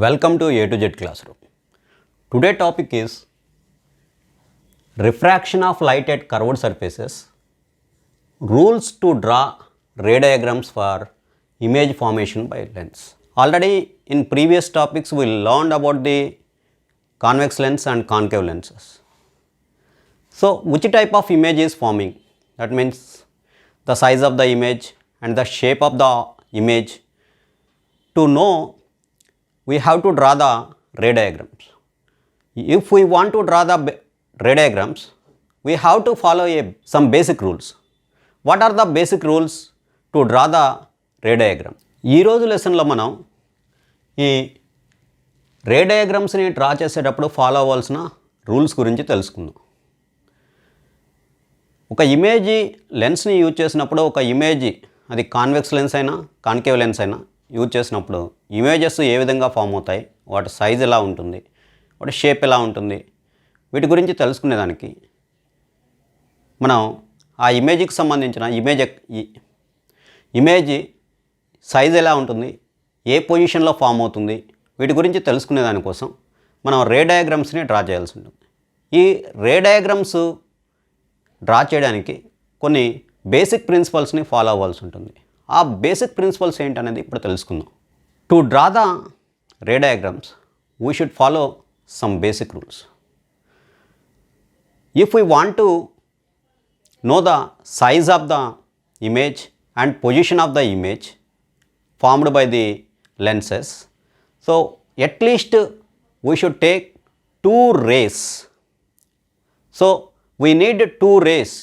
Welcome to A to Z classroom. Today topic is refraction of light at curved surfaces, rules to draw ray diagrams for image formation by lens. Already in previous topics we learned about the convex lens and concave lenses. So which type of image is forming? That means the size of the image and the shape of the image. To know, we have to draw the ray diagrams. If we want to draw the ray diagrams, we have to follow some basic rules. What are the basic rules to draw the ray diagram? ఈ రోజు లెసన్లో మనం ఈ రే డయాగ్రామ్స్ని draw చేసేటప్పుడు follow అవ్వాల్సిన rules గురించి తెలుసుకుందాం. ఒక ఇమేజ్ లెన్స్ని యూజ్ చేసినప్పుడు ఒక ఇమేజ్ అది కాన్వెక్స్ లెన్స్ అయినా కాన్కేవ్ లెన్స్ అయినా యూజ్ చేసినప్పుడు ఇమేజెస్ ఏ విధంగా ఫామ్ అవుతాయి, వాటి సైజ్ ఎలా ఉంటుంది, వాటి షేప్ ఎలా ఉంటుంది, వీటి గురించి తెలుసుకునేదానికి మనం ఆ ఇమేజ్కి సంబంధించిన ఇమేజ్ సైజ్ ఎలా ఉంటుంది, ఏ పొజిషన్లో ఫామ్ అవుతుంది, వీటి గురించి తెలుసుకునే దానికోసం మనం రే డయాగ్రామ్స్ని డ్రా చేయాల్సి ఉంటుంది. ఈ రే డయాగ్రామ్స్ డ్రా చేయడానికి కొన్ని బేసిక్ ప్రిన్సిపల్స్ని ఫాలో అవ్వాల్సి ఉంటుంది. ఆ బేసిక్ ప్రిన్సిపల్స్ ఏంటనేది ఇప్పుడు తెలుసుకుందాం. To draw the ray diagrams we should follow some basic rules. If we want to know the size of the image and position of the image formed by the lenses, so at least we should take two rays. So we need two rays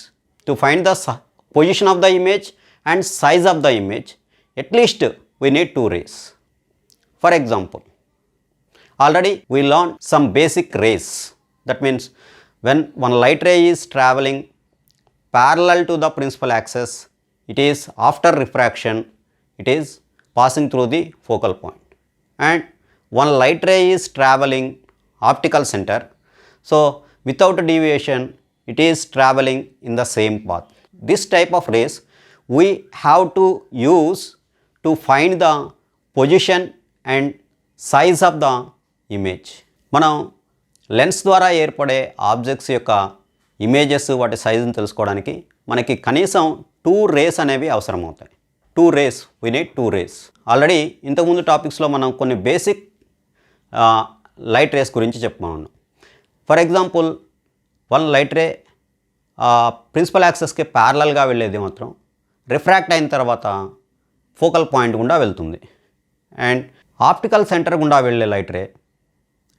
to find the position of the image and size of the image. At least we need two rays. For example, already we learned some basic rays. That means when one light ray is traveling parallel to the principal axis, it is after refraction, it is passing through the focal point, and one light ray is traveling optical center, so without deviation it is traveling in the same path. This type of rays we have to use to find the position and size of the image. మనం lens ద్వారా ఏర్పడే objects యొక్క images వాటి సైజుని తెలుసుకోవడానికి మనకి కనీసం two race అనేవి అవసరం అవుతాయి. Two rays, we need two rays. Already ఇంతకుముందు టాపిక్స్లో మనం కొన్ని బేసిక్ లైట్ రేస్ గురించి చెప్పుకున్నాం. For example, one light ray principal యాక్సెస్కి ప్యారలల్గా వెళ్ళేది మాత్రం రిఫ్రాక్ట్ అయిన తర్వాత ఫోకల్ పాయింట్ గుండా వెళ్తుంది. అండ్ ఆప్టికల్ సెంటర్ గుండా వెళ్ళే లైట్ రే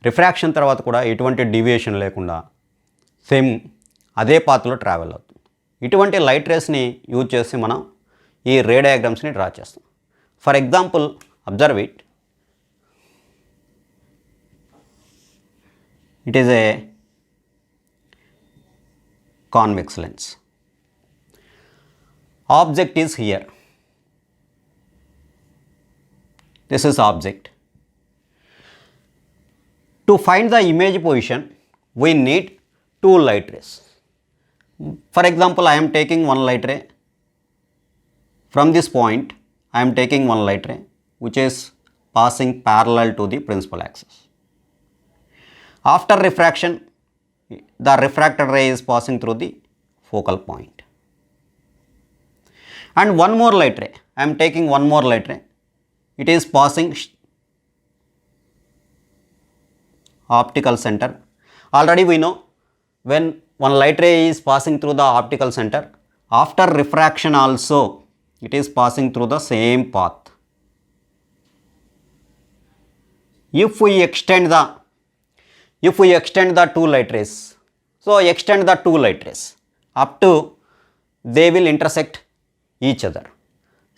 రిఫ్రాక్షన్ తర్వాత కూడా ఎటువంటి డీవియేషన్ లేకుండా సేమ్ అదే పాత్లో ట్రావెల్ అవుతుంది. ఇటువంటి లైట్ రేస్ని యూజ్ చేసి మనం ఈ రే డయాగ్రామ్స్ని డ్రా చేస్తాం. For example, observe it. It is a convex lens. Object is here. This is object. To find the image position we need two light rays. For example, I am taking one light ray. From this point, I am taking one light ray which is passing parallel to the principal axis. After refraction, the refracted ray is passing through the focal point. And one more light ray. I am taking one more light ray. It is passing optical center. Already we know when one light ray is passing through the optical center, after refraction also it is passing through the same path. If we extend the two light rays, so extend the two light rays up to they will intersect each other.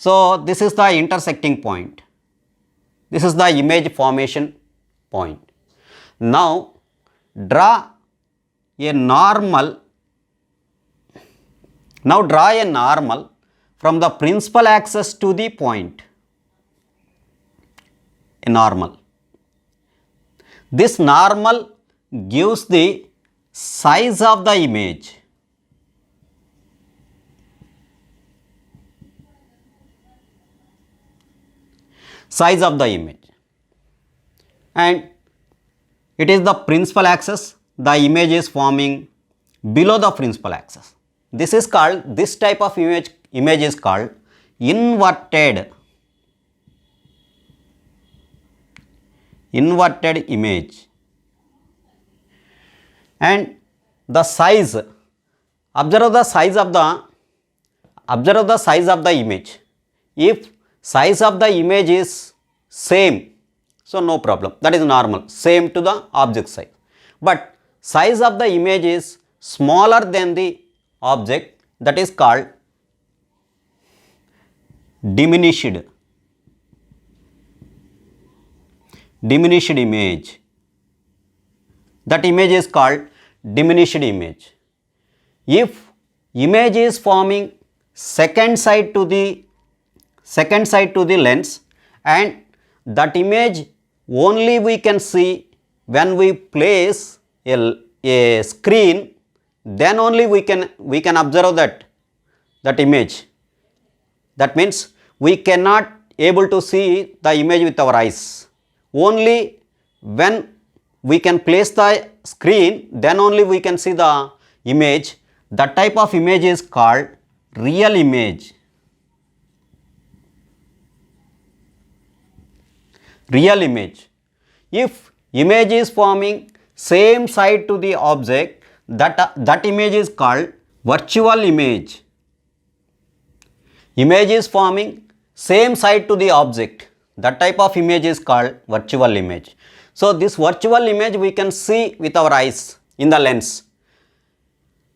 So this is the intersecting point. This is the image formation point. Now draw a normal from the principal axis to the point. A normal. This normal gives the size of the image. Size of the image. and it is the principal axis, the image is forming below the principal axis. This type of image is called inverted image. And the size, observe the size of the image. If size of the image is same, so no problem, that is normal, same to the object size. But size of the image is smaller than the object, that is called diminished image. That image is called diminished image. If image is forming second side to the lens, and that image only we can see when we place a screen, then only we can observe that image. That means we cannot able to see the image with our eyes. Only when we can place the screen, then only we can see the image. That type of image is called real image. Real image. If image is forming same side to the object, that image is called virtual image. Image is forming same side to the object, that type of image is called virtual image. So this virtual image we can see with our eyes in the lens,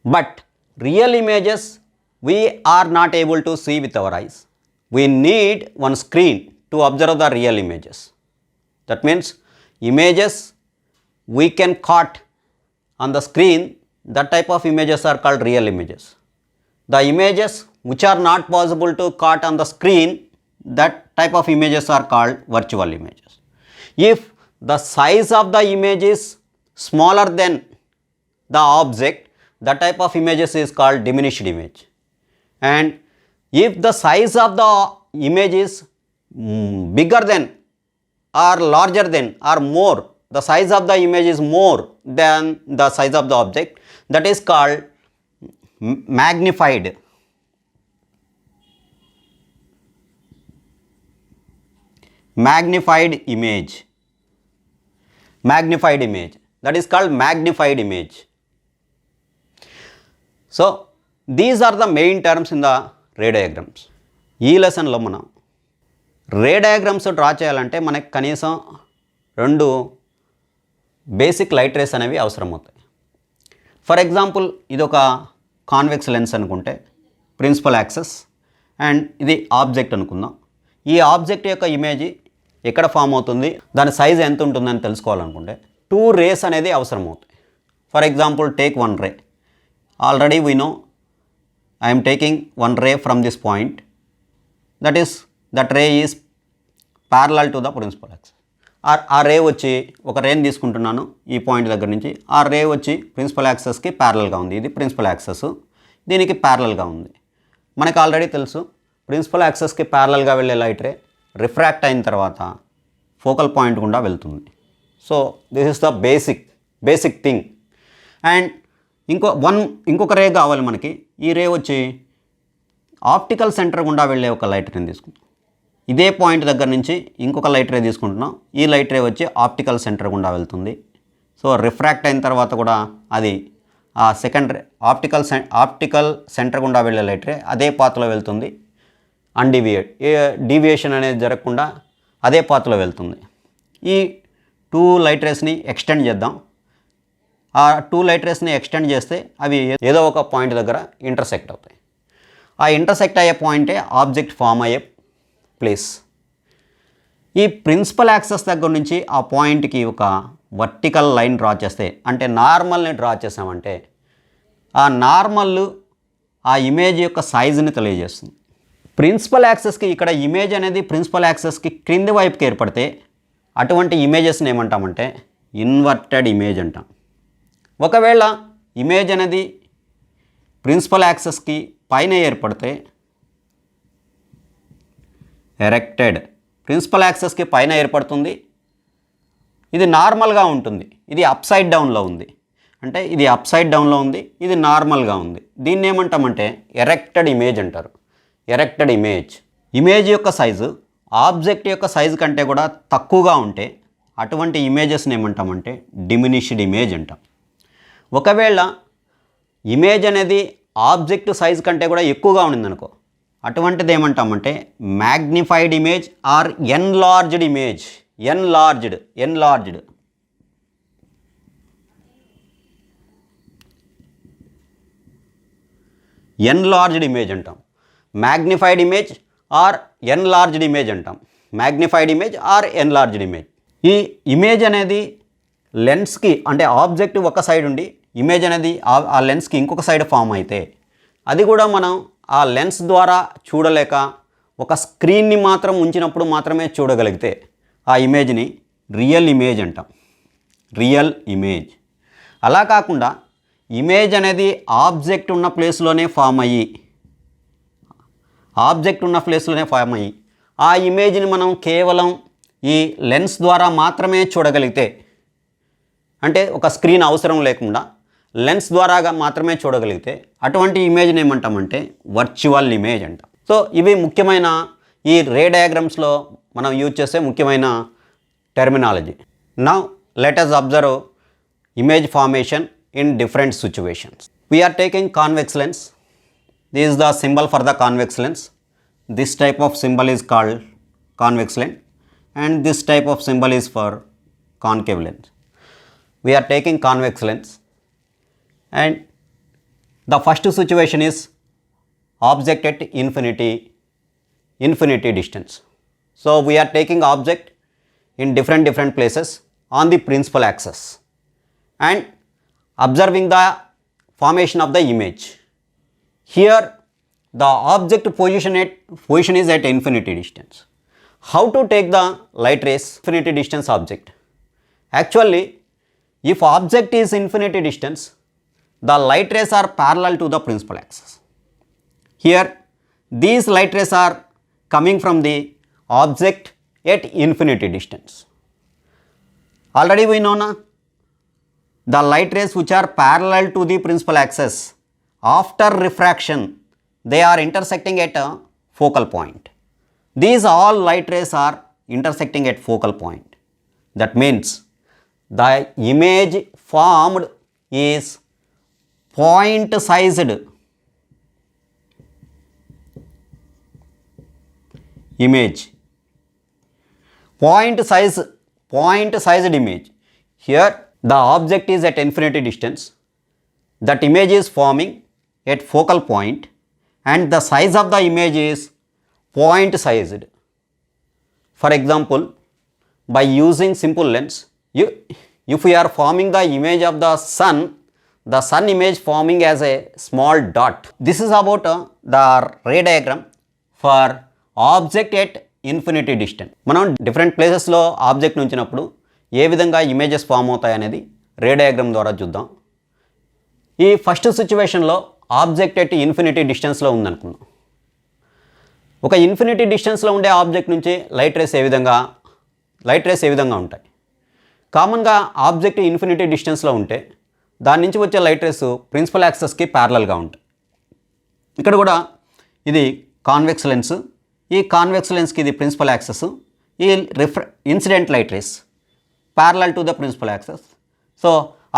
but real images we are not able to see with our eyes. We need one screen to observe the real images. That means images we can caught on the screen, that type of images are called real images. The images which are not possible to caught on the screen, that type of images are called virtual images. If the size of the image is smaller than the object, that type of images is called diminished image. And if the size of the image is bigger than or larger than or more, the size of the image is more than the size of the object, that is called magnified. Magnified image. Magnified image. That is called magnified image. So these are the main terms in the ray diagrams. ఈ లెసన్లో మనం రే diagrams draw చేయాలంటే మనకి కనీసం 2 basic light race అనేవి అవసరం అవుతాయి. For example ఇది ఒక కాన్వెక్స్ లెన్స్ అనుకుంటే, ప్రిన్సిపల్ యాక్సెస్, అండ్ ఇది ఆబ్జెక్ట్ అనుకుందాం. ఈ ఆబ్జెక్ట్ యొక్క ఇమేజ్ ఎక్కడ ఫామ్ అవుతుంది, దాని సైజ్ ఎంత ఉంటుందని తెలుసుకోవాలనుకుంటే 2 రేస్ అనేది అవసరం అవుతాయి. For example take 1 ray. Already we know I am taking 1 ray from this point, that ray is parallel to the principal axis. ఆ రే వచ్చి ఒక రేని తీసుకుంటున్నాను ఈ పాయింట్ దగ్గర నుంచి. ఆ రే వచ్చి ప్రిన్సిపల్ యాక్సెస్కి ప్యారలల్గా ఉంది. ఇది ప్రిన్సిపల్ యాక్సెస్, దీనికి ప్యారలల్గా ఉంది. మనకు ఆల్రెడీ తెలుసు ప్రిన్సిపల్ యాక్సెస్కి ప్యారలల్గా వెళ్ళే లైట్ రే రిఫ్రాక్ట్ అయిన తర్వాత ఫోకల్ పాయింట్ గుండా వెళ్తుంది. So this is the basic thing. And ఇంకొక రే కావాలి మనకి. ఈ రే వచ్చి ఆప్టికల్ సెంటర్ గుండా వెళ్ళే ఒక లైట్ రేని తీసుకుంటాం. ఇదే పాయింట్ దగ్గర నుంచి ఇంకొక లైట్ రే తీసుకుంటున్నాం. ఈ లైట్ రే వచ్చి ఆప్టికల్ సెంటర్ గుండా వెళ్తుంది. సో రిఫ్రాక్ట్ అయిన తర్వాత కూడా అది ఆ సెకండ్ రే ఆప్టికల్ సెంటర్ గుండా వెళ్ళే లైట్ రే అదే పాత్లో వెళ్తుంది. డీవియేషన్ అనేది జరగకుండా అదే పాత్లో వెళ్తుంది. ఈ 2 లైట్ రేస్ని ఎక్స్టెండ్ చేద్దాం. ఆ 2 లైట్ రేస్ని ఎక్స్టెండ్ చేస్తే అవి ఏదో ఒక పాయింట్ దగ్గర ఇంటర్సెక్ట్ అవుతాయి. ఆ ఇంటర్సెక్ట్ అయ్యే పాయింటే ఆబ్జెక్ట్ ఫామ్ అయ్యే ప్లేస్. ఈ ప్రిన్సిపల్ యాక్సెస్ దగ్గర నుంచి ఆ పాయింట్కి ఒక వర్టికల్ లైన్ డ్రా చేస్తే, అంటే నార్మల్ని డ్రా చేసామంటే, ఆ నార్మల్ ఆ ఇమేజ్ యొక్క సైజుని తెలియజేస్తుంది. ప్రిన్సిపల్ యాక్సెస్కి ఇక్కడ ఇమేజ్ అనేది ప్రిన్సిపల్ యాక్సెస్కి క్రింది వైపుకి ఏర్పడితే అటువంటి ఇమేజెస్ని ఏమంటామంటే ఇన్వర్టెడ్ ఇమేజ్ అంటాం. ఒకవేళ ఇమేజ్ అనేది ప్రిన్సిపల్ యాక్సెస్కి పైన ఏర్పడితే ఎరెక్టెడ్. ప్రిన్సిపల్ యాక్సెస్కి పైన ఏర్పడుతుంది, ఇది నార్మల్గా ఉంటుంది, ఇది అప్సైడ్ డౌన్లో ఉంది. అంటే ఇది అప్సైడ్ డౌన్లో ఉంది, ఇది నార్మల్గా ఉంది. దీన్ని ఏమంటామంటే ఎరెక్టెడ్ ఇమేజ్ అంటారు. Erected image. ఇమేజ్ యొక్క సైజు ఆబ్జెక్ట్ యొక్క సైజు కంటే కూడా తక్కువగా ఉంటే అటువంటి ఇమేజెస్ని ఏమంటామంటే డిమినిష్డ్ ఇమేజ్ అంటాం. ఒకవేళ ఇమేజ్ అనేది ఆబ్జెక్ట్ సైజు కంటే కూడా ఎక్కువగా ఉండిందనుకో, అటువంటిది ఏమంటామంటే magnified image or enlarged image. Enlarged enlarged image అంటాం. Magnified image or enlarged image అంటాం. Magnified image or enlarged image. ఈ ఇమేజ్ అనేది లెన్స్కి అంటే ఆబ్జెక్ట్ ఒక సైడ్ ఉండి ఇమేజ్ అనేది ఆ లెన్స్కి ఇంకొక సైడ్ ఫామ్ అయితే అది కూడా మనం ఆ లెన్స్ ద్వారా చూడలేక ఒక స్క్రీన్ని మాత్రం ఉంచినప్పుడు మాత్రమే చూడగలిగితే ఆ ఇమేజ్ని రియల్ ఇమేజ్ అంటాం. Real image. అలా కాకుండా ఇమేజ్ అనేది ఆబ్జెక్ట్ ఉన్న ప్లేస్లోనే ఫామ్ అయ్యి ఆ ఇమేజ్ని మనం కేవలం ఈ లెన్స్ ద్వారా మాత్రమే చూడగలిగితే, అంటే ఒక స్క్రీన్ అవసరం లేకుండా లెన్స్ ద్వారాగా మాత్రమే చూడగలిగితే అటువంటి ఇమేజ్ని ఏమంటామంటే వర్చువల్ ఇమేజ్ అంటాం. సో ఇవి ముఖ్యమైన ఈ రే డయాగ్రామ్స్లో మనం యూజ్ చేసే ముఖ్యమైన terminology. Now let us observe image formation in different situations. We are taking convex lens. This is the symbol for the convex lens. This type of symbol is called convex lens and this type of symbol is for concave lens. We are taking convex lens and the first situation is object at infinity distance. So we are taking object in different places on the principal axis and observing the formation of the image. Here the object position is at infinity distance. How to take the light rays infinity distance object? Actually, if object is infinity distance, the light rays are parallel to the principal axis. Here these light rays are coming from the object at infinity distance. Already we know na, the light rays which are parallel to the principal axis after refraction they are intersecting at a focal point. These all light rays are intersecting at focal point. That means the image formed is point sized image. Point sized image. Here the object is at infinity distance. That image is forming at focal point and the size of the image is point sized. For example, by using simple lens, if we are forming the image of the sun image forming as a small dot. This is about the ray diagram for object at infinity distance. మనం different ప్లేసెస్లో object ఉంచినప్పుడు ఏ విధంగా images form అవుతాయి అనేది రే diagram ద్వారా చూద్దాం. ఈ first సిచ్యువేషన్లో ఆబ్జెక్ట్ ఎట్ ఇన్ఫినిటీ డిస్టెన్స్లో ఉందనుకుందాం. ఒక ఇన్ఫినిటీ డిస్టెన్స్లో ఉండే ఆబ్జెక్ట్ నుంచి లైట్ రేస్ ఏ విధంగా ఉంటాయి? కామన్గా ఆబ్జెక్ట్ ఇన్ఫినిటీ డిస్టెన్స్లో ఉంటే దాని నుంచి వచ్చే లైట్ రేస్ ప్రిన్సిపల్ యాక్సెస్కి ప్యారలల్గా ఉంటాయి. ఇక్కడ కూడా ఇది కాన్వెక్స్ లెన్స్. ఈ కాన్వెక్స్ లెన్స్కి ఇది ప్రిన్సిపల్ యాక్సెస్. ఈ incident light rays parallel to the principal axis. So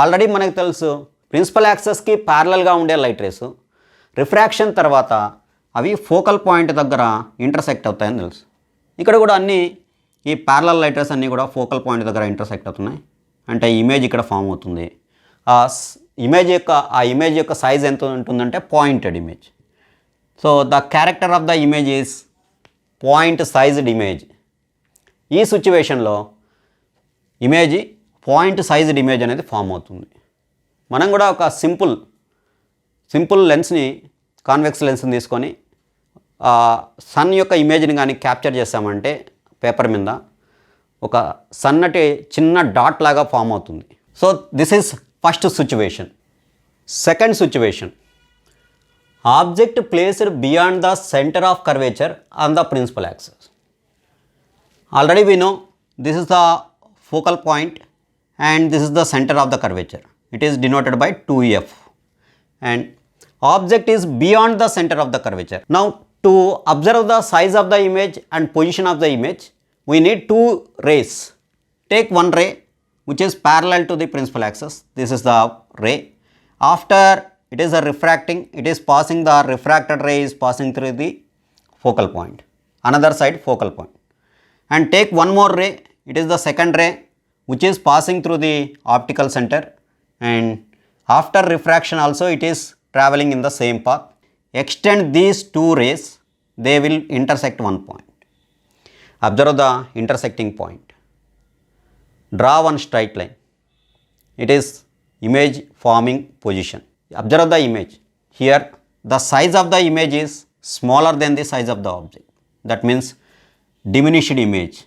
already మనకు తెలుసు ప్రిన్సిపల్ యాక్సెస్కి ప్యారలల్గా ఉండే లైట్ రేస్ రిఫ్రాక్షన్ తర్వాత అవి ఫోకల్ పాయింట్ దగ్గర ఇంటర్సెక్ట్ అవుతాయని తెలుసు. ఇక్కడ కూడా అన్నీ ఈ ప్యారలల్ లైట్ రేస్ అన్నీ కూడా ఫోకల్ పాయింట్ దగ్గర ఇంటర్సెక్ట్ అవుతున్నాయి. అంటే ఇమేజ్ ఇక్కడ ఫామ్ అవుతుంది. ఆ ఇమేజ్ యొక్క సైజ్ ఎంత ఉంటుందంటే pointed image. So the character of the image is point sized image. ఈ సిచ్యువేషన్లో ఇమేజ్ పాయింట్ సైజ్డ్ ఇమేజ్ అనేది ఫామ్ అవుతుంది. మనం కూడా ఒక సింపుల్ లెన్స్ని కాన్వెక్స్ లెన్స్ని తీసుకొని సన్ యొక్క ఇమేజ్ని కానీ క్యాప్చర్ చేస్తామంటే పేపర్ మీద ఒక సన్నటి చిన్న డాట్ లాగా ఫామ్ అవుతుంది. So this is first situation. Second situation, object placed beyond the centre of curvature on the principal axis. Already we know this is the focal point and this is the center of the curvature. It is denoted by 2f, and object is beyond the center of the curvature. Now, to observe the size of the image and position of the image, we need two rays. Take one ray which is parallel to the principal axis. This is the ray. After it is refracting, it is passing, the refracted ray is passing through the focal point, another side focal point. And take one more ray, it is the second ray which is passing through the optical center, and after refraction also it is traveling in the same path. Extend these two rays, they will intersect one point. Observe the intersecting point. Draw one straight line. It is image forming position. Observe the image. Here the size of the image is smaller than the size of the object. That means diminished image.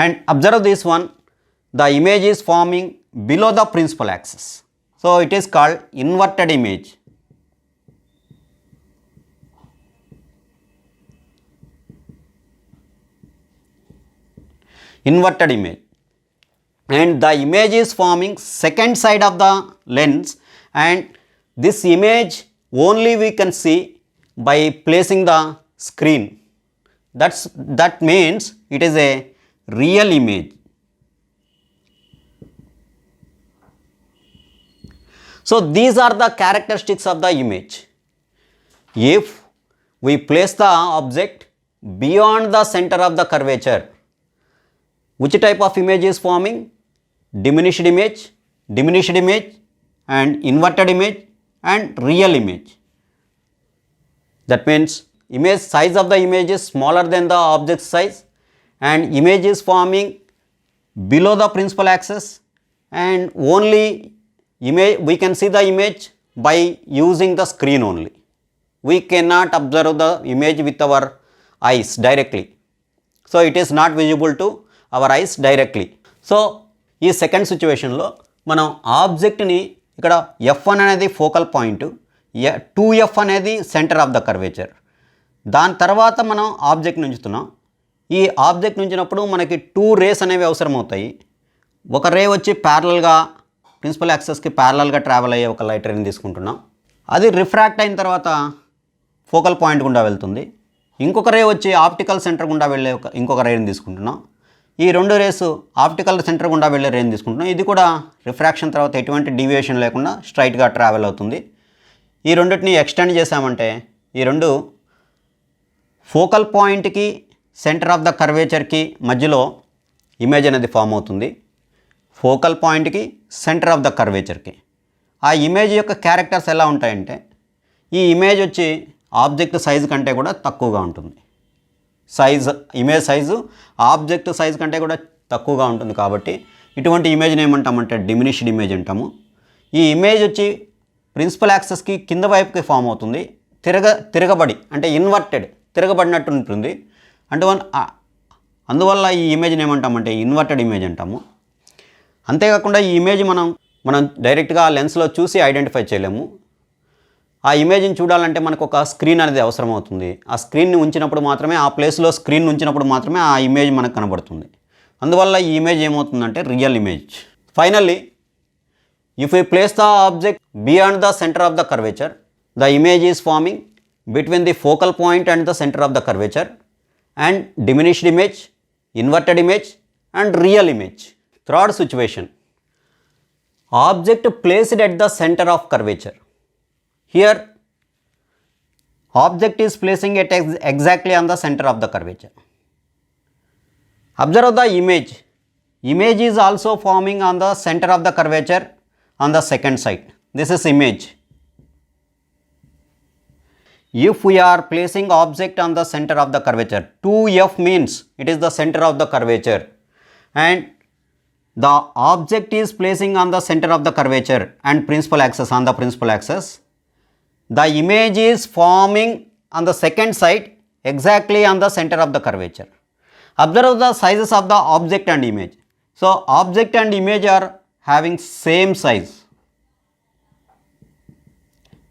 And observe this one, the image is forming below the principal axis. So it is called inverted image. Inverted image. And the image is forming second side of the lens, and this image only we can see by placing the screen. That means it is a real image. So these are the characteristics of the image. If we place the object beyond the center of the curvature, which type of image is forming? Diminished image, and inverted image and real image. That means image size of the image is smaller than the object size, and image is forming below the principal axis, and only image we can see the image by using the screen only. We cannot observe the image with our eyes directly. So it is not visible to our eyes directly. So ఈ second సిచ్యువేషన్లో మనం ఆబ్జెక్ట్ని ఇక్కడ F1 అనేది focal point, 2F అనేది centre of the curvature. దాని తర్వాత మనం object ఉంచుతున్నాం. ఈ ఆబ్జెక్ట్ ఉంచినప్పుడు మనకి 2 రేస్ అనేవి అవసరం అవుతాయి. ఒక రే వచ్చి ప్యారలల్గా ప్రిన్సిపల్ యాక్సెస్కి ప్యారలల్గా ట్రావెల్ అయ్యే ఒక లైట్ రేని తీసుకుంటున్నాం. అది రిఫ్రాక్ట్ అయిన తర్వాత ఫోకల్ పాయింట్ గుండా వెళ్తుంది. ఇంకొక రే వచ్చి ఆప్టికల్ సెంటర్ గుండా వెళ్ళే ఇంకొక రేని తీసుకుంటున్నాం. ఈ రెండు రేసు ఆప్టికల్ సెంటర్ గుండా వెళ్ళే రేని తీసుకుంటున్నాం. ఇది కూడా రిఫ్రాక్షన్ తర్వాత ఎటువంటి డీవియేషన్ లేకుండా స్ట్రైట్గా ట్రావెల్ అవుతుంది. ఈ రెండింటిని ఎక్స్టెండ్ చేసామంటే ఈ రెండు ఫోకల్ పాయింట్కి సెంటర్ ఆఫ్ ద కర్వేచర్కి మధ్యలో ఇమేజ్ అనేది ఫామ్ అవుతుంది. ఫోకల్ పాయింట్కి సెంటర్ ఆఫ్ ద కర్వేచర్కి ఆ ఇమేజ్ యొక్క క్యారెక్టర్స్ ఎలా ఉంటాయంటే, ఈ ఇమేజ్ వచ్చి ఆబ్జెక్ట్ సైజు కంటే కూడా తక్కువగా ఉంటుంది. ఇమేజ్ సైజు ఆబ్జెక్ట్ సైజు కంటే కూడా తక్కువగా ఉంటుంది. కాబట్టి ఇటువంటి ఇమేజ్ని ఏమంటామంటే డిమినిష్డ్ ఇమేజ్ అంటాము. ఈ ఇమేజ్ వచ్చి ప్రిన్సిపల్ యాక్సెస్కి కింద వైపుకి ఫామ్ అవుతుంది. తిరగబడి అంటే ఇన్వర్టెడ్, తిరగబడినట్టు ఉంటుంది. అందువల్ల ఈ ఇమేజ్ని ఏమంటామంటే ఇన్వర్టెడ్ ఇమేజ్ అంటాము. అంతేకాకుండా ఈ ఇమేజ్ మనం డైరెక్ట్గా లెన్స్లో చూసి ఐడెంటిఫై చేయలేము. ఆ ఇమేజ్ని చూడాలంటే మనకు ఒక స్క్రీన్ అనేది అవసరం అవుతుంది. ఆ స్క్రీన్ని ఉంచినప్పుడు మాత్రమే, ఆ ప్లేస్లో స్క్రీన్ ఉంచినప్పుడు మాత్రమే ఆ ఇమేజ్ మనకు కనబడుతుంది. అందువల్ల ఈ ఇమేజ్ ఏమవుతుందంటే real image. Finally, if you place the object beyond the centre of the curvature, the image is farming between the focal point and the centre of the curvature, and diminished image, inverted image and real image. Third situation, object placed at the centre of curvature. Here object is placing it exactly on the center of the curvature. Observe the image. Image is also forming on the center of the curvature on the second side. This is image. If we are placing object on the center of the curvature, 2F means it is the center of the curvature, and the object is placing on the center of the curvature and principal axis, on the principal axis. The image is forming on the second side exactly on the center of the curvature. Observe the sizes of the object and image. So object and image are having same size.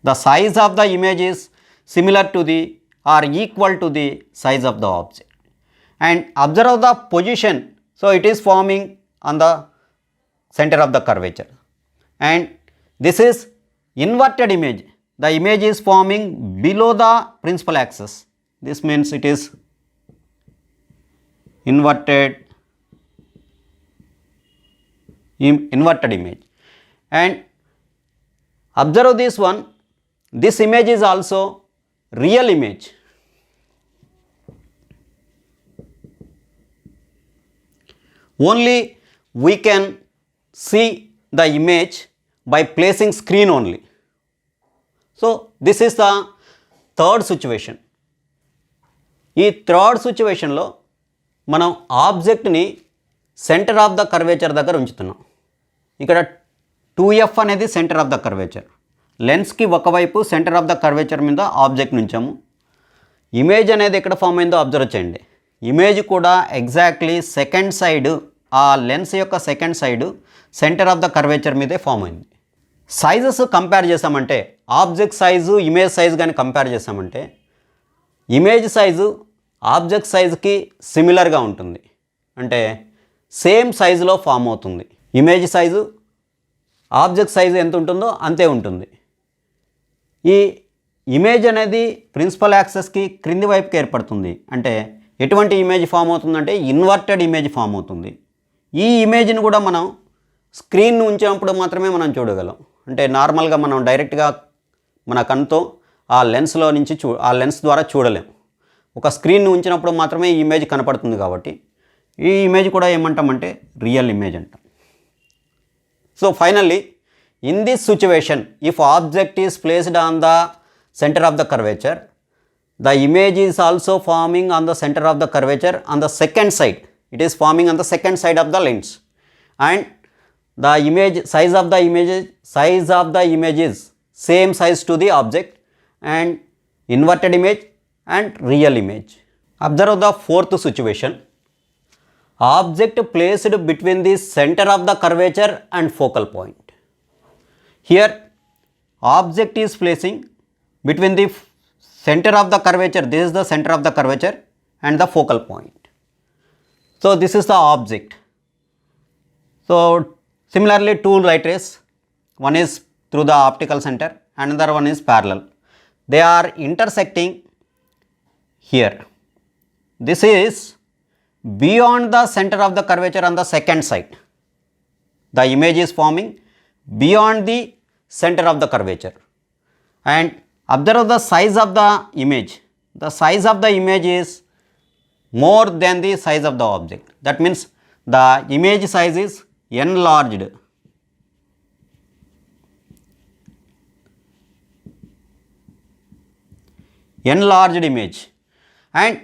The size of the image is similar to the or equal to the size of the object. And observe the position, so it is forming on the center of the curvature, and this is inverted image. The image is forming below the principal axis. This means it is inverted image. And observe this one, this image is also real image. Only we can see the image by placing screen only. So this is the third situation. ఈ third సిచ్యువేషన్లో మనం ఆబ్జెక్ట్ని centre of the curvature దగ్గర ఉంచుతున్నాం. ఇక్కడ 2F అనేది centre of the curvature. లెన్స్కి ఒకవైపు centre of the curvature మీద object ఉంచాము. Image అనేది ఎక్కడ ఫామ్ అయిందో అబ్జర్వ్ చేయండి. ఇమేజ్ కూడా ఎగ్జాక్ట్లీ సెకండ్ సైడ్, ఆ లెన్స్ యొక్క second side centre of the curvature మీదే ఫామ్ అయింది. సైజెస్ కంపేర్ చేసామంటే, ఆబ్జెక్ట్ సైజు ఇమేజ్ సైజ్ కానీ కంపేర్ చేసామంటే, ఇమేజ్ సైజు ఆబ్జెక్ట్ సైజుకి సిమిలర్గా ఉంటుంది, అంటే సేమ్ సైజులో ఫామ్ అవుతుంది. ఇమేజ్ సైజు ఆబ్జెక్ట్ సైజు ఎంత ఉంటుందో అంతే ఉంటుంది. ఈ ఇమేజ్ అనేది ప్రిన్సిపల్ యాక్సెస్కి క్రింది వైపుకి ఏర్పడుతుంది. అంటే ఎటువంటి ఇమేజ్ ఫామ్ అవుతుందంటే ఇన్వర్టెడ్ ఇమేజ్ ఫామ్ అవుతుంది. ఈ ఇమేజ్ని కూడా మనం స్క్రీన్ ఉంచినప్పుడు మాత్రమే మనం చూడగలం. అంటే నార్మల్గా మనం డైరెక్ట్గా మన కన్నుతో ఆ లెన్స్లో నుంచి ఆ లెన్స్ ద్వారా చూడలేం. ఒక స్క్రీన్ ఉంచినప్పుడు మాత్రమే ఈ ఇమేజ్ కనపడుతుంది. కాబట్టి ఈ ఇమేజ్ కూడా ఏమంటామంటే రియల్ ఇమేజ్ అంటాం. So finally, in this situation, if object is placed on the center of the curvature, the image is also forming on the center of the curvature on the second side. It is forming on the second side of the lens, and the image size of the image is same size to the object, and inverted image and real image. Observe the fourth situation. Object placed between the center of the curvature and focal point. Here object is placing between the center of the curvature, this is the center of the curvature, and the focal point. So this is the object. So similarly, two light rays, one is through the optical center, another one is parallel. They are intersecting here. This is beyond the center of the curvature on the second side. The image is forming beyond the center of the curvature, and observe the size of the image. The size of the image is more than the size of the object. That means the image size is enlarged. Enlarged image, and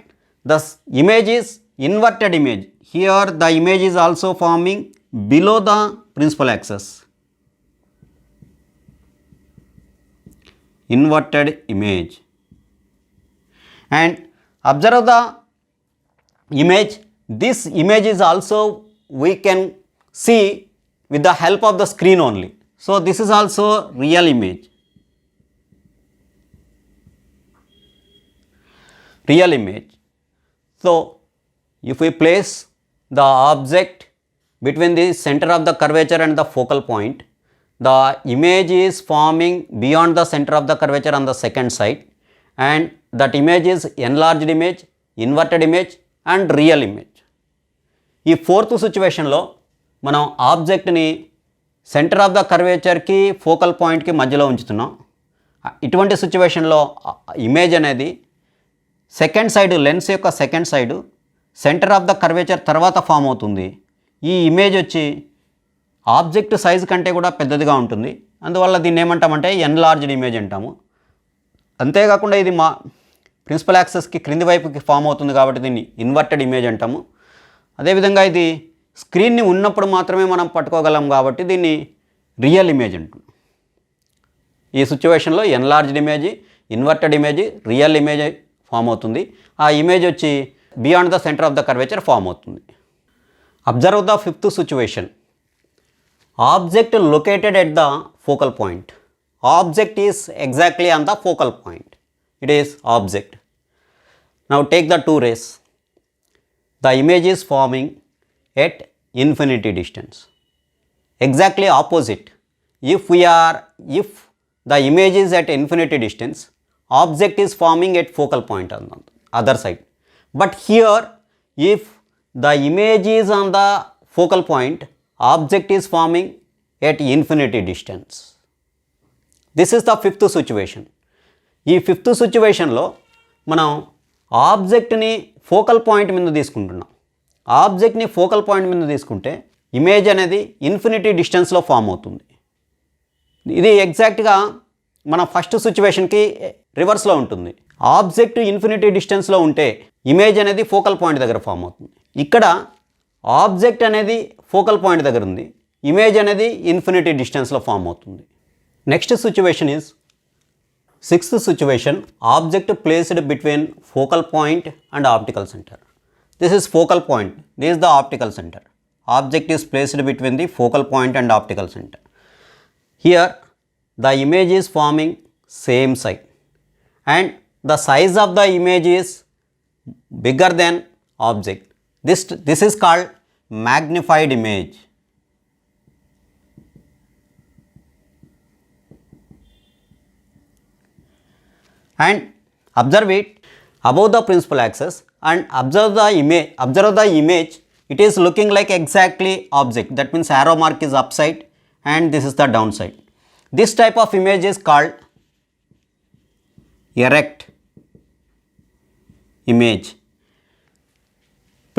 the image is inverted image. Here the image is also forming below the principal axis. Inverted image, and observe the image. This image is also we can see with the help of the screen only. So this is also real image. Real image. So if we place the object between the center of the curvature and the focal point, the image is forming beyond the center of the curvature on the second side, and that image is enlarged image, inverted image and real image. ఈ fourth సిచ్యువేషన్లో మనం ఆబ్జెక్ట్ని centre of the కర్వేచర్కి focal పాయింట్కి మధ్యలో ఉంచుతున్నాం. ఇటువంటి సిచ్యువేషన్లో image అనేది second side, lens యొక్క second side centre of the curvature తర్వాత ఫామ్ అవుతుంది. ఈ ఇమేజ్ వచ్చి ఆబ్జెక్ట్ సైజు కంటే కూడా పెద్దదిగా ఉంటుంది. అందువల్ల దీన్ని ఏమంటామంటే ఎన్లార్జ్డ్ ఇమేజ్ అంటాము. అంతేకాకుండా ఇది మా ప్రిన్సిపల్ యాక్సెస్కి క్రింది వైపుకి ఫామ్ అవుతుంది కాబట్టి దీన్ని ఇన్వర్టెడ్ ఇమేజ్ అంటాము. అదేవిధంగా ఇది స్క్రీన్ని ఉన్నప్పుడు మాత్రమే మనం పట్టుకోగలం కాబట్టి దీన్ని రియల్ ఇమేజ్ అంటాం. ఈ సిచ్యువేషన్లో enlarged image, inverted image, real image form అవుతుంది. ఆ ఇమేజ్ వచ్చి beyond the centre of the curvature form అవుతుంది. Observe the fifth situation. Object located at the focal point. Object is exactly on the focal point. it is object. Now take the two rays. The image is forming at infinity distance. Exactly opposite. If the image is at infinity distance, object is forming at focal point on the other side. But here, if the image is on the focal point, object is forming at infinity distance. This is the fifth situation. ఈ fifth సిచ్యువేషన్లో మనం ఆబ్జెక్ట్ని focal point మీద తీసుకుంటున్నాం. ఆబ్జెక్ట్ని focal point మీద తీసుకుంటే image అనేది infinity డిస్టెన్స్లో form అవుతుంది. ఇది ఎగ్జాక్ట్గా మన ఫస్ట్ సిచ్యువేషన్కి రివర్స్లో ఉంటుంది. ఆబ్జెక్ట్ ఇన్ఫినిటీ డిస్టెన్స్లో ఉంటే ఇమేజ్ అనేది ఫోకల్ పాయింట్ దగ్గర ఫామ్ అవుతుంది. ఇక్కడ ఆబ్జెక్ట్ అనేది ఫోకల్ పాయింట్ దగ్గర ఉంది, ఇమేజ్ అనేది ఇన్ఫినిటీ డిస్టెన్స్లో ఫామ్ అవుతుంది. Next situation is sixth situation, object placed between focal point and optical centre. This is focal point, this is the optical centre. Object is placed between the focal point and optical center. Here the image is forming same side and the size of the image is bigger than object. This is called magnified image. And observe it above the principal axis and observe the image. It is looking like exactly object. That means arrow mark is upside and this is the downside. This type of image is called erect image.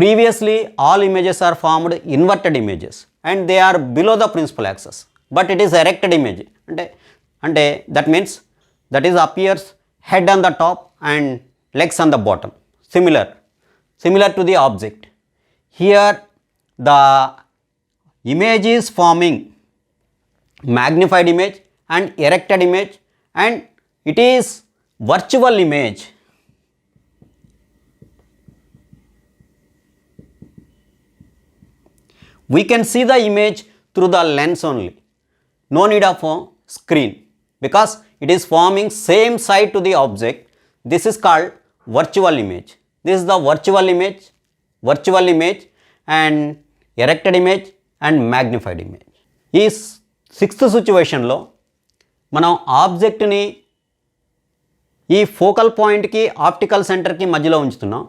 Previously all images are formed inverted images and they are below the principal axis, but it is erected image. Ante that means that is appears head on the top and legs on the bottom, similar to the object. Here the image is forming magnified image and erected image and it is virtual image. We can see the image through the lens only. No need of a screen because it is forming same side to the object. This is called virtual image. This is the virtual image and erected image and magnified image. ఈ sixth సిచ్యువేషన్లో మనం ఆబ్జెక్ట్ని ఈ focal పాయింట్కి optical సెంటర్కి మధ్యలో ఉంచుతున్నాం.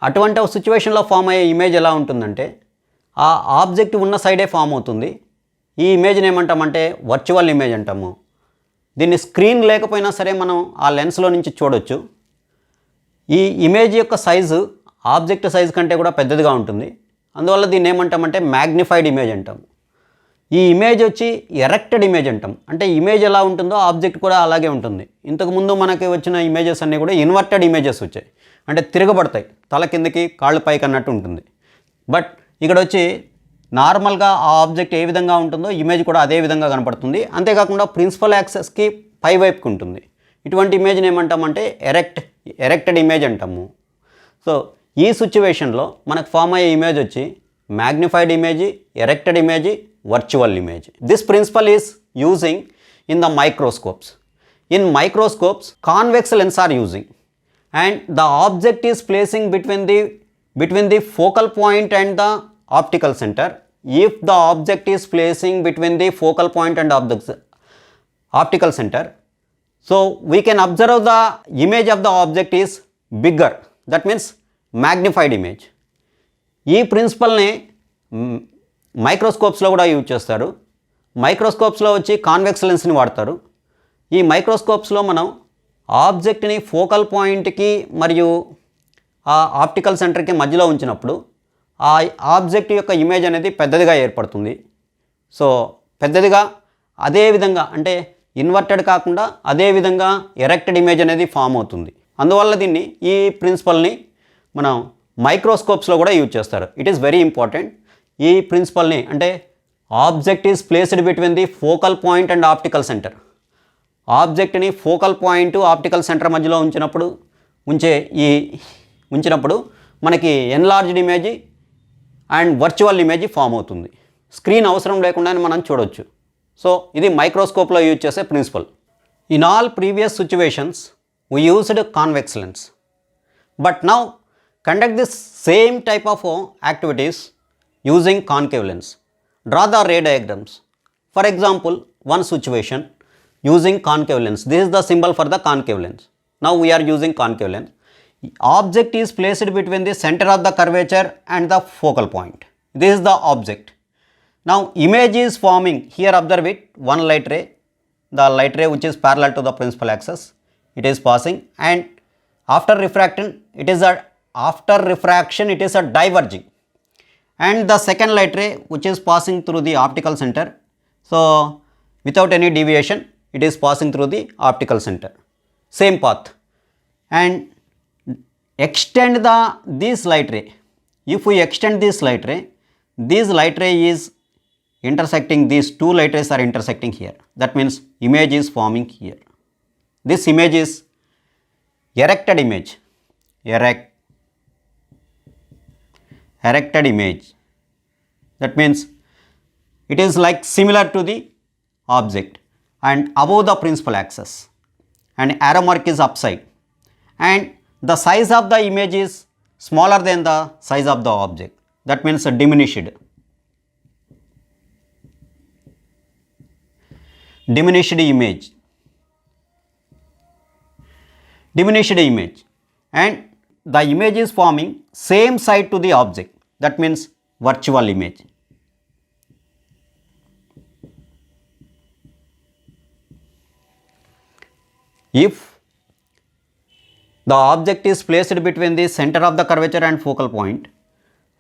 అటువంటి ఒక సిచ్యువేషన్లో ఫామ్ అయ్యే ఇమేజ్ ఎలా ఉంటుందంటే ఆ ఆబ్జెక్ట్ ఉన్న సైడే ఫామ్ అవుతుంది. ఈ ఇమేజ్ని ఏమంటామంటే వర్చువల్ ఇమేజ్ అంటాము. దీన్ని స్క్రీన్ లేకపోయినా సరే మనం ఆ లెన్స్లో నుంచి చూడొచ్చు. ఈ ఇమేజ్ యొక్క సైజు ఆబ్జెక్ట్ సైజ్ కంటే కూడా పెద్దదిగా ఉంటుంది. అందువల్ల దీన్ని ఏమంటామంటే మ్యాగ్నిఫైడ్ ఇమేజ్ అంటాము. ఈ ఇమేజ్ వచ్చి ఎరెక్టెడ్ ఇమేజ్ అంటాం. అంటే ఇమేజ్ ఎలా ఉంటుందో ఆబ్జెక్ట్ కూడా అలాగే ఉంటుంది. ఇంతకుముందు మనకి వచ్చిన ఇమేజెస్ అన్నీ కూడా ఇన్వర్టెడ్ ఇమేజెస్ వచ్చాయి, అంటే తిరగబడతాయి, తల కిందకి కాళ్ళు పైకి అన్నట్టు ఉంటుంది. బట్ ఇక్కడ వచ్చి నార్మల్గా ఆ ఆబ్జెక్ట్ ఏ విధంగా ఉంటుందో ఇమేజ్ కూడా అదే విధంగా కనపడుతుంది. అంతేకాకుండా ప్రిన్సిపల్ యాక్సెస్కి పై వైపుకి ఉంటుంది. ఇటువంటి ఇమేజ్ని ఏమంటామంటే ఎరెక్టెడ్ ఇమేజ్ అంటాము. సో ఈ సిచ్యువేషన్లో మనకు ఫామ్ అయ్యే ఇమేజ్ వచ్చి magnified image, erected image, virtual image. This principle is using in the microscopes. In microscopes convex lens are using and the object is placing between the focal point and the optical center. If the object is placing between the focal point and optical center, so we can observe the image of the object is bigger, that means magnified image. ఈ ప్రిన్సిపల్ని మైక్రోస్కోప్స్లో కూడా use చేస్తారు. మైక్రోస్కోప్స్లో వచ్చి convex లెన్స్ని వాడతారు. ఈ మైక్రోస్కోప్స్లో మనం ఆబ్జెక్ట్ని focal పాయింట్కి మరియు ఆ ఆప్టికల్ సెంటర్కి మధ్యలో ఉంచినప్పుడు ఆ ఆబ్జెక్ట్ యొక్క ఇమేజ్ అనేది పెద్దదిగా ఏర్పడుతుంది. సో పెద్దదిగా అదే విధంగా అంటే ఇన్వర్టెడ్ కాకుండా అదే విధంగా ఎరెక్టెడ్ ఇమేజ్ అనేది ఫామ్ అవుతుంది. అందువల్ల దీన్ని ఈ ప్రిన్సిపల్ని మనం మైక్రోస్కోప్స్లో కూడా యూజ్ చేస్తారు. It is very important. ఈ ప్రిన్సిపల్ని అంటే object is placed between the focal point and optical centre. ఆబ్జెక్ట్ని ఫోకల్ పాయింట్ ఆప్టికల్ సెంటర్ మధ్యలో ఉంచినప్పుడు మనకి enlarged image and virtual image form అవుతుంది. స్క్రీన్ అవసరం లేకుండానే మనం చూడొచ్చు. సో ఇది మైక్రోస్కోప్లో యూజ్ చేసే principle. In all previous situations we used convex lens. But now conduct this same type of activities using concave lens. Draw the ray diagrams. For example, one situation using concave lens. This is the symbol for the concave lens. Now we are using concave lens. Object is placed between the center of the curvature and the focal point. This is the object. Now image is forming. Here observe it, one light ray. The light ray which is parallel to the principal axis. It is passing, and after refraction it is a diverging. And the second light ray which is passing through the optical center. So without any deviation it is passing through the optical center. Same path. And extend this light ray. If we extend this light ray is intersecting, these two light rays are intersecting here. That means image is forming here. This image is erected image. Erected image. That means it is like similar to the object and above the principal axis, and arrow mark is upside, and the size of the image is smaller than the size of the object. That means diminished image. And the image is forming same side to the object. That means virtual image. If the object is placed between the center of the curvature and focal point,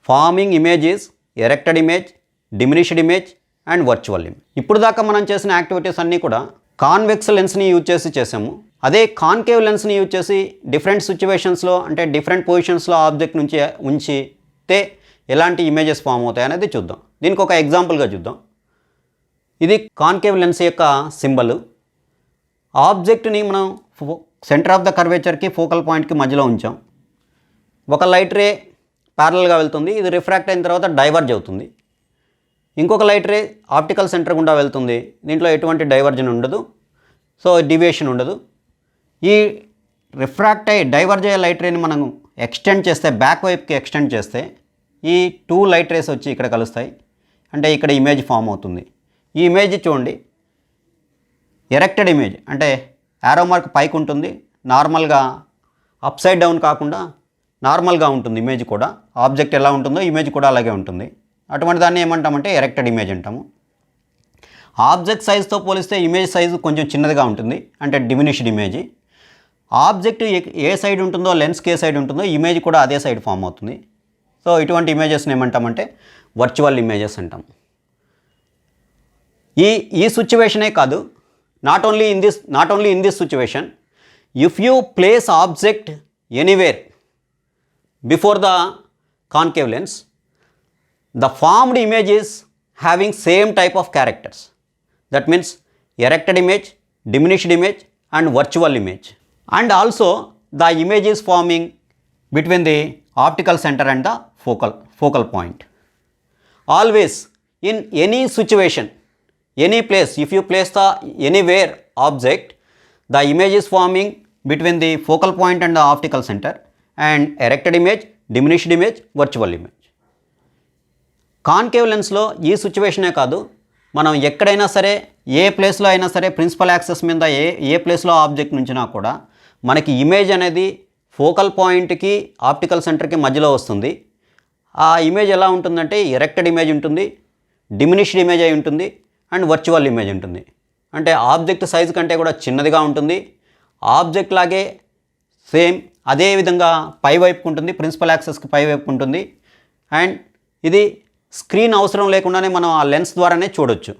forming image is erected image, diminished image and virtual image. ఇప్పుడు దాకా మనం చేసిన activities అన్నీ కూడా convex లెన్స్ని use చేసి చేసాము. అదే concave లెన్స్ని use చేసి డిఫరెంట్ సిచ్యువేషన్స్లో, అంటే డిఫరెంట్ పొజిషన్స్లో ఆబ్జెక్ట్ నుంచి ఉంచితే ఎలాంటి ఇమేజెస్ ఫామ్ అవుతాయి అనేది చూద్దాం. దీనికి ఒక ఎగ్జాంపుల్గా చూద్దాం. ఇది కాన్కేవ్ లెన్స్ యొక్క సింబల్. ఆబ్జెక్ట్ని మనం సెంటర్ ఆఫ్ ద కర్వేచర్కి ఫోకల్ పాయింట్కి మధ్యలో ఉంచాం. ఒక లైట్ రే ప్యారలల్గా వెళ్తుంది. ఇది రిఫ్రాక్ట్ అయిన తర్వాత డైవర్జ్ అవుతుంది. ఇంకొక లైట్ రే ఆప్టికల్ సెంటర్ గుండా వెళ్తుంది. దీంట్లో ఎటువంటి డైవర్జన్ ఉండదు, సో డివియేషన్ ఉండదు. ఈ రిఫ్రాక్ట్ అయ్యి డైవర్జ్ అయ్యే లైట్ రేని మనం ఎక్స్టెండ్ చేస్తే, బ్యాక్ వైపుకి ఎక్స్టెండ్ చేస్తే ఈ టూ లైట్ రేస్ వచ్చి ఇక్కడ కలుస్తాయి. అంటే ఇక్కడ ఇమేజ్ ఫామ్ అవుతుంది. ఈ ఇమేజ్ చూడండి, ఎరెక్టెడ్ ఇమేజ్, అంటే యారో మార్క్ పైకి ఉంటుంది. నార్మల్గా అప్ సైడ్ డౌన్ కాకుండా నార్మల్గా ఉంటుంది ఇమేజ్ కూడా. ఆబ్జెక్ట్ ఎలా ఉంటుందో ఇమేజ్ కూడా అలాగే ఉంటుంది. అటువంటి దాన్ని ఏమంటామంటే ఎరెక్టెడ్ ఇమేజ్ అంటాము. ఆబ్జెక్ట్ సైజుతో పోలిస్తే ఇమేజ్ సైజు కొంచెం చిన్నదిగా ఉంటుంది, అంటే డిమినిష్డ్ ఇమేజ్. ఆబ్జెక్ట్ ఏ సైడ్ ఉంటుందో, లెన్స్కి ఏ సైడ్ ఉంటుందో ఇమేజ్ కూడా అదే సైడ్ ఫామ్ అవుతుంది. సో ఇటువంటి ఇమేజెస్ని ఏమంటామంటే వర్చువల్ ఇమేజెస్ అంటాం. ఈ సిచ్యువేషనే కాదు, not only in this situation, if you place object anywhere before the concave lens, the formed image is having same type of characters. That means erected image, diminished image and virtual image. And also the image is forming between the optical center and the focal point. Always in any situation, any place, if you place the anywhere object, the image is forming between the focal point and the optical center, and erected image, diminished image, virtual image. Concave లెన్స్లో ఈ సిచ్యువేషనే కాదు, మనం ఎక్కడైనా సరే, ఏ ప్లేస్లో అయినా సరే, ప్రిన్సిపల్ యాక్సెస్ మీద ఏ ప్లేస్లో ఆబ్జెక్ట్ నుంచినా కూడా మనకి ఇమేజ్ అనేది ఫోకల్ పాయింట్కి ఆప్టికల్ సెంటర్కి మధ్యలో వస్తుంది. ఆ ఇమేజ్ ఎలా ఉంటుందంటే ఎరెక్టెడ్ ఇమేజ్ ఉంటుంది, డిమినిష్డ్ ఇమేజ్ అయి ఉంటుంది అండ్ వర్చువల్ ఇమేజ్ ఉంటుంది. అంటే ఆబ్జెక్ట్ సైజు కంటే కూడా చిన్నదిగా ఉంటుంది. ఆబ్జెక్ట్ లాగే సేమ్ అదే విధంగా పై వైపుకు ఉంటుంది, ప్రిన్సిపల్ యాక్సెస్కి పై వైపుకు ఉంటుంది. అండ్ ఇది స్క్రీన్ అవసరం లేకుండానే మనం ఆ లెన్స్ ద్వారానే చూడొచ్చు.